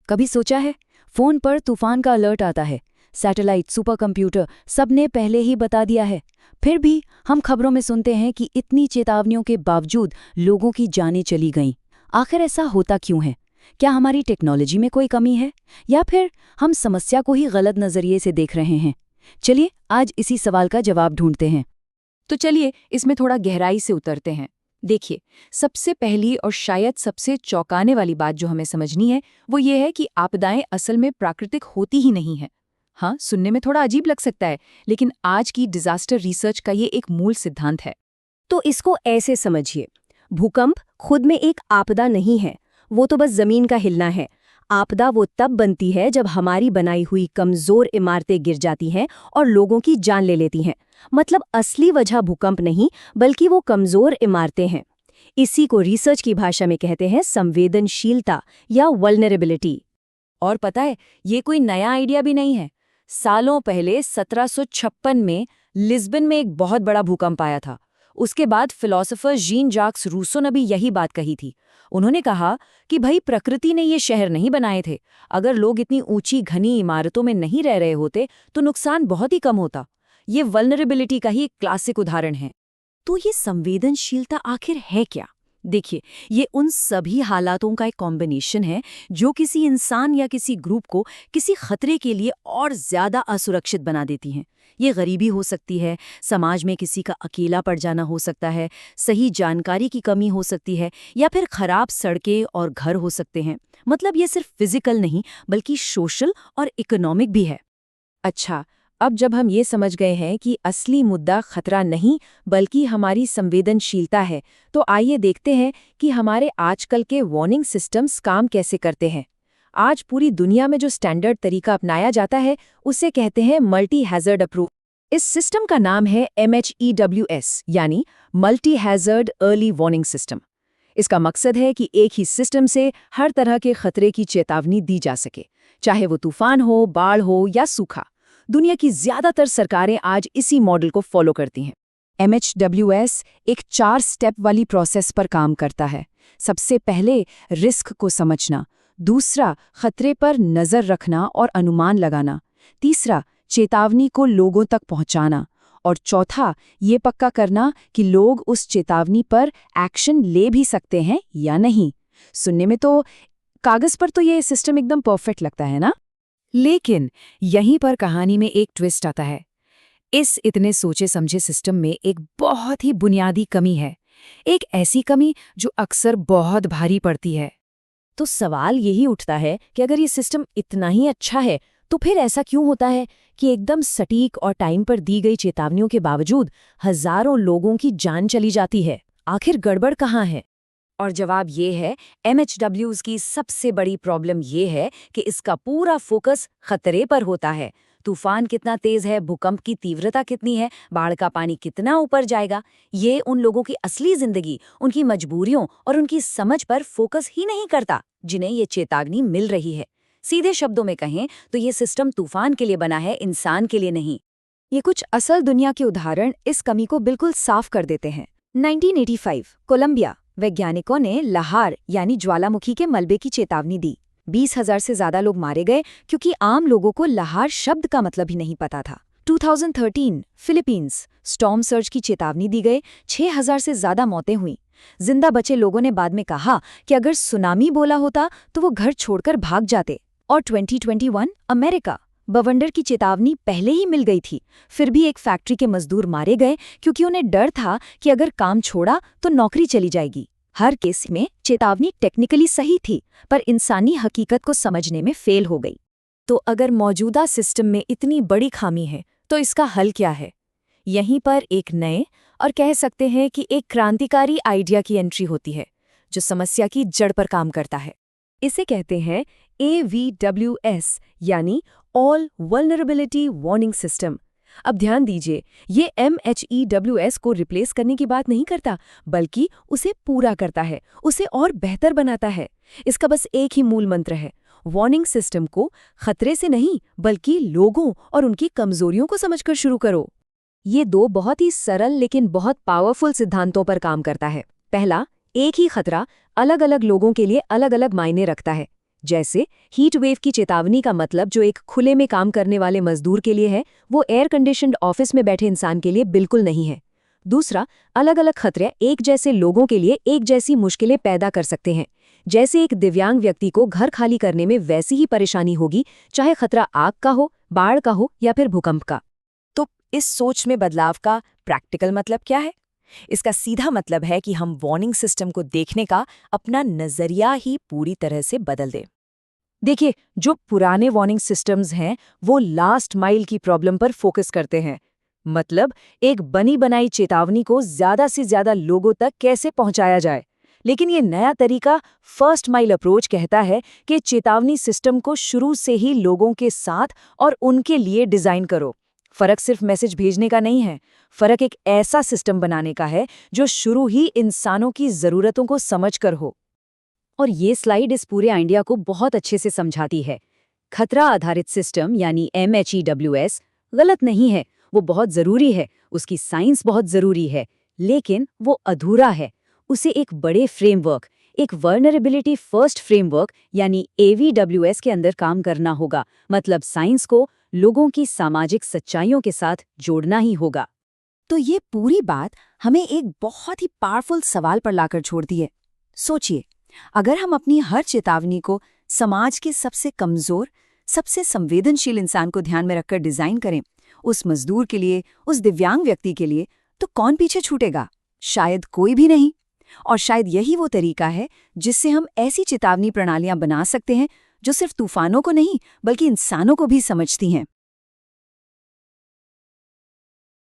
कभी सोचा है, फोन पर तूफान का अलर्ट आता है, सैटेलाइट, सुपर कंप्यूटर, सबने पहले ही बता दिया है। फिर भी हम खबरों में सुनते हैं कि इतनी चेतावनियों के बावजूद लोगों की जानें चली गईं। आखिर ऐसा होता क्यों है? क्या हमारी टेक्नोलॉजी में कोई कमी है, या फिर हम समस्या को ही गलत नजरिए से देख रहे हैं? चलिए आज इसी सवाल का जवाब ढूंढते हैं। तो चलिए इसमें थोड़ा गहराई से उतरते हैं। देखिए, सबसे पहली और शायद सबसे चौंकाने वाली बात जो हमें समझनी है वो ये है कि आपदाएं असल में प्राकृतिक होती ही नहीं हैं। हाँ, सुनने में थोड़ा अजीब लग सकता है, लेकिन आज की डिजास्टर रिसर्च का ये एक मूल सिद्धांत है। तो इसको ऐसे समझिए, भूकंप खुद में एक आपदा नहीं है, वो तो बस जमीन का हिलना है। आपदा वो तब बनती है जब हमारी बनाई हुई कमजोर इमारतें गिर जाती हैं और लोगों की जान ले लेती हैं। मतलब असली वजह भूकंप नहीं, बल्कि वो कमजोर इमारतें हैं। इसी को रिसर्च की भाषा में कहते हैं संवेदनशीलता या वल्नरेबिलिटी। और पता है, ये कोई नया आइडिया भी नहीं है। सालों पहले 1756 में लिस्बन में एक बहुत बड़ा भूकंप आया था। उसके बाद फिलोसोफर जीन जाक्स रूसो ने भी यही बात कही थी। उन्होंने कहा कि भाई, प्रकृति ने ये शहर नहीं बनाए थे। अगर लोग इतनी ऊंची घनी इमारतों में नहीं रह रहे होते तो नुकसान बहुत ही कम होता। ये वल्नरेबिलिटी का ही एक क्लासिक उदाहरण है। तो ये संवेदनशीलता आखिर है क्या? देखिए, ये उन सभी हालातों का एक कॉम्बिनेशन है जो किसी इंसान या किसी ग्रुप को किसी खतरे के लिए और ज्यादा असुरक्षित बना देती हैं। ये गरीबी हो सकती है, समाज में किसी का अकेला पड़ जाना हो सकता है, सही जानकारी की कमी हो सकती है, या फिर खराब सड़कें और घर हो सकते हैं। मतलब ये सिर्फ फिजिकल नहीं, बल्कि सोशल और इकोनॉमिक भी है। अच्छा, अब जब हम ये समझ गए हैं कि असली मुद्दा खतरा नहीं बल्कि हमारी संवेदनशीलता है, तो आइए देखते हैं कि हमारे आजकल के वार्निंग सिस्टम्स काम कैसे करते हैं। आज पूरी दुनिया में जो स्टैंडर्ड तरीका अपनाया जाता है उसे कहते हैं मल्टी हैजर्ड अप्रोच। इस सिस्टम का नाम है MHEWS, यानी multi hazard early warning system. इसका मकसद है कि एक ही सिस्टम से हर तरह के खतरे की चेतावनी दी जा सके, चाहे वो तूफान हो, बाढ़ हो या सूखा। दुनिया की ज्यादातर सरकारें आज इसी मॉडल को फॉलो करती हैं। MHWS एक 4 स्टेप वाली प्रोसेस पर काम करता है। सबसे पहले रिस्क को समझना, दूसरा खतरे पर नजर रखना और अनुमान लगाना, तीसरा चेतावनी को लोगों तक पहुंचाना, और चौथा ये पक्का करना कि लोग उस चेतावनी पर एक्शन ले भी सकते हैं या नहीं। सुनने में तो कागज पर तो ये सिस्टम एकदम परफेक्ट लगता है ना, लेकिन यहीं पर कहानी में एक ट्विस्ट आता है। इस इतने सोचे समझे सिस्टम में एक बहुत ही बुनियादी कमी है, एक ऐसी कमी जो अक्सर बहुत भारी पड़ती है। तो सवाल यही उठता है कि अगर ये सिस्टम इतना ही अच्छा है तो फिर ऐसा क्यों होता है कि एकदम सटीक और टाइम पर दी गई चेतावनियों के बावजूद हजारों लोगों की जान चली जाती है? आखिर गड़बड़ कहाँ है? और जवाब ये है, MHWS की सबसे बड़ी प्रॉब्लम ये है कि इसका पूरा फोकस खतरे पर होता है। तूफान कितना तेज है, भूकंप की तीव्रता कितनी है, बाढ़ का पानी कितना ऊपर जाएगा, ये उन लोगों की असली जिंदगी, उनकी मजबूरियों और उनकी समझ पर फोकस ही नहीं करता जिन्हें ये चेतावनी मिल रही है। सीधे शब्दों में कहें तो ये सिस्टम तूफान के लिए बना है, इंसान के लिए नहीं। ये कुछ असल दुनिया के उदाहरण इस कमी को बिल्कुल साफ कर देते हैं। 1985 कोलंबिया वैज्ञानिकों ने लाहार यानी ज्वालामुखी के मलबे की चेतावनी दी। 20,000 से ज्यादा लोग मारे गए क्योंकि आम लोगों को लाहार शब्द का मतलब ही नहीं पता था। 2013 फिलीपींस स्टॉर्म सर्ज की चेतावनी दी गई, 6,000 से ज्यादा मौतें हुईं। जिंदा बचे लोगों ने बाद में कहा कि अगर सुनामी बोला होता तो वो घर छोड़कर भाग जाते। और 2021 अमेरिका बवंडर की चेतावनी पहले ही मिल गई थी, फिर भी एक फैक्ट्री के मजदूर मारे गए क्योंकि उन्हें डर था कि अगर काम छोड़ा तो नौकरी चली जाएगी। हर केस में चेतावनी टेक्निकली सही थी, पर इंसानी हकीकत को समझने में फेल हो गई। तो अगर मौजूदा सिस्टम में इतनी बड़ी खामी है तो इसका हल क्या है? यहीं पर एक नए और कह सकते हैं कि एक क्रांतिकारी आइडिया की एंट्री होती है जो समस्या की जड़ पर काम करता है। इसे कहते हैं AVWS, यानी ऑल वल्नरेबिलिटी वार्निंग सिस्टम। अब ध्यान दीजिए, ये MHEWS को रिप्लेस करने की बात नहीं करता, बल्कि उसे पूरा करता है, उसे और बेहतर बनाता है। इसका बस एक ही मूल मंत्र है, वार्निंग सिस्टम को खतरे से नहीं बल्कि लोगों और उनकी कमजोरियों को समझकर शुरू करो। ये 2 बहुत ही सरल लेकिन बहुत पावरफुल सिद्धांतों पर काम करता है। पहला, एक ही खतरा अलग अलग लोगों के लिए अलग अलग मायने रखता है। जैसे हीट वेव की चेतावनी का मतलब जो एक खुले में काम करने वाले मजदूर के लिए है, वो एयर कंडीशन्ड ऑफिस में बैठे इंसान के लिए बिल्कुल नहीं है। दूसरा, अलग अलग खतरे एक जैसे लोगों के लिए एक जैसी मुश्किलें पैदा कर सकते हैं। जैसे एक दिव्यांग व्यक्ति को घर खाली करने में वैसी ही परेशानी होगी, चाहे खतरा आग का हो, बाढ़ का हो या फिर भूकंप का। तो इस सोच में बदलाव का प्रैक्टिकल मतलब क्या है? इसका सीधा मतलब है कि हम वार्निंग सिस्टम को देखने का अपना नजरिया ही पूरी तरह से बदल दें। देखिए, जो पुराने वार्निंग सिस्टम्स हैं वो लास्ट माइल की प्रॉब्लम पर फोकस करते हैं। मतलब एक बनी बनाई चेतावनी को ज्यादा से ज्यादा लोगों तक कैसे पहुंचाया जाए। लेकिन ये नया तरीका फर्स्ट माइल अप्रोच कहता है कि चेतावनी सिस्टम को शुरू से ही लोगों के साथ और उनके लिए डिजाइन करो। फर्क सिर्फ मैसेज भेजने का नहीं है, फर्क एक ऐसा सिस्टम बनाने का है जो शुरू ही इंसानों की जरूरतों को समझकर हो। और ये स्लाइड इस पूरे आइडिया को बहुत अच्छे से समझाती है। खतरा आधारित सिस्टम यानी MHEWS गलत नहीं है, वो बहुत ज़रूरी है, उसकी साइंस बहुत ज़रूरी है, लेकिन वो अधूरा है। उसे एक बड़े फ्रेमवर्क, एक वर्नरेबिलिटी फर्स्ट फ्रेमवर्क यानी AVWS के अंदर काम करना होगा। मतलब साइंस को लोगों की सामाजिक सच्चाइयों के साथ जोड़ना ही होगा। तो ये पूरी बात हमें एक बहुत ही पावरफुल सवाल पर लाकर छोड़ती है। सोचिए, अगर हम अपनी हर चेतावनी को समाज के सबसे कमजोर, सबसे संवेदनशील इंसान को ध्यान में रखकर डिजाइन करें, उस मजदूर के लिए, उस दिव्यांग व्यक्ति के लिए, तो कौन पीछे छूटेगा? शायद कोई भी नहीं। और शायद यही वो तरीका है जिससे हम ऐसी चेतावनी प्रणालियां बना सकते हैं जो सिर्फ तूफानों को नहीं बल्कि इंसानों को भी समझती हैं।